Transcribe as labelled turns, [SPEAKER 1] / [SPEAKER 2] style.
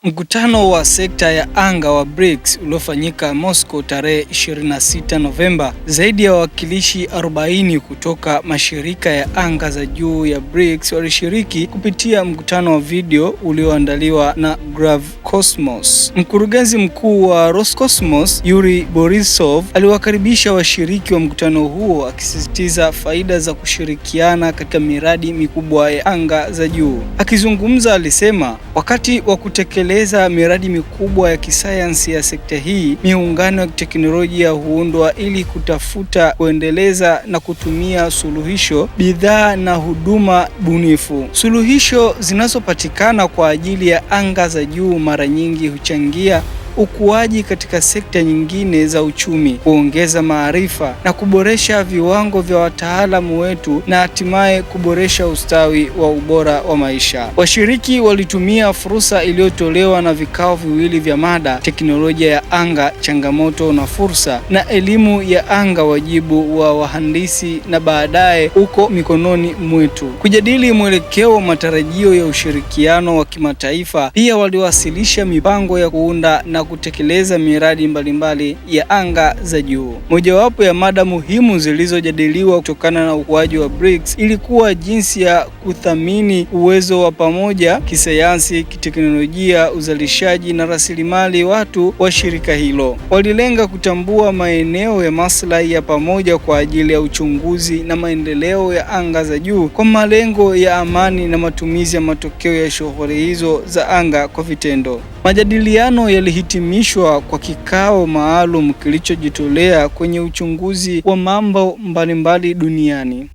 [SPEAKER 1] Mkutano wa sekta ya anga wa BRICS uliofanyika Moscow tarehe 26 Novemba. Zaidi ya wawakilishi 40 kutoka mashirika ya anga za juu ya BRICS walishiriki kupitia mkutano wa video ulioandaliwa na Gravcosmos. Mkurugenzi mkuu wa Roscosmos, Yuri Borisov, aliwakaribisha washiriki wa mkutano huo akisisitiza faida za kushirikiana katika miradi mikubwa ya anga za juu. Akizungumza alisema, wakati wa kutekeleza miradi mikubwa ya kisayansi ya sekta hii, miungano ya teknolojia huundwa ili kutafuta, kuendeleza na kutumia suluhisho, bidhaa na huduma bunifu. Suluhisho zinazopatikana kwa ajili ya anga za juu mara nyingi huchangia ukuaji katika sekta nyingine za uchumi, kuongeza maarifa na kuboresha viwango vya wataalamu wetu na hatimaye kuboresha ustawi wa ubora wa maisha. Washiriki walitumia fursa iliyotolewa na vikao viwili vya mada: teknolojia ya anga, changamoto na fursa, na elimu ya anga, wajibu wa wahandisi na baadaye uko mikononi mwetu, kujadili mwelekeo wa matarajio ya ushirikiano wa kimataifa. Pia waliwasilisha mipango ya kuunda na kutekeleza miradi mbalimbali ya anga za juu. Mojawapo ya mada muhimu zilizojadiliwa kutokana na ukuaji wa BRICS ilikuwa jinsi ya kuthamini uwezo wa pamoja kisayansi, kiteknolojia, uzalishaji na rasilimali watu wa shirika hilo. Walilenga kutambua maeneo ya maslahi ya pamoja kwa ajili ya uchunguzi na maendeleo ya anga za juu kwa malengo ya amani na matumizi ya matokeo ya shughuli hizo za anga kwa vitendo. Majadiliano yalihitimishwa kwa kikao maalum kilichojitolea kwenye uchunguzi wa mambo mbalimbali duniani.